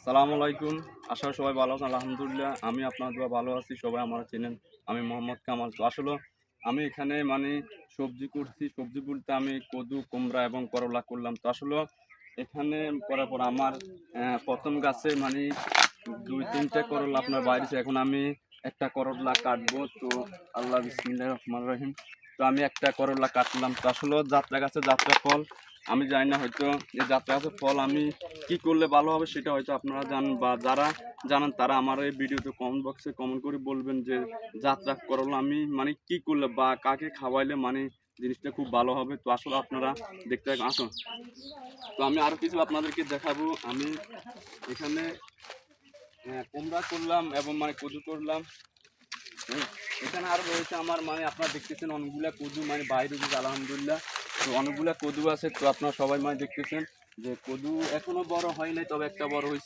সালামু আলাইকুম। আশা করি সবাই ভালো আছেন। আলহামদুলিল্লাহ আমি আপনার দোয়া ভালো আছি। সবাই আমার চেনেন। আমি মোহাম্মদ কামাল। তো আসলে আমি এখানে সবজি করছি। সবজি বলতে আমি কদু, কুমড়া এবং করলা করলাম। তো আসলে এখানে করার পর আমার ১ম গাছে ২-৩ টা করলা আপনার বাইরেছে। এখন আমি একটা করলা কাটবো। তো আল্লাহ বিসমিল্লাহির রহমানির রহিম। তো আমি একটা করলা কাটলাম। তো আসলে যাত্রা গাছে যাত্রা ফল। আমি জানি না হয়তো এই যাত্রা গাছের ফল আমি কি করলে ভালো হবে সেটা হয়তো আপনারা জানেন বা যারা জানেন তারা আমার এই ভিডিওতে কমেন্ট বক্সে কমেন্ট করে বলবেন যে যাত্রা করলা আমি কি করলে বা কাকে খাওয়াইলে জিনিসটা খুব ভালো হবে। তো আসলে আপনারা দেখতে আসুন। তো আমি আরো কিছু আপনাদেরকে দেখাবো। আমি এখানে কুমড়া করলাম এবং কদু করলাম। হুম, এখানে আরো রয়েছে আমার আপনারা দেখতেছেন অনেকগুলা কদু বাইরে দিকে আলহামদুলিল্লাহ। তো অনেকগুলা কদু আছে। তো আপনারা সবাই দেখতেছেন যে কদু এখনো বড় হয় নাই, তবে একটা বড় হয়েছে।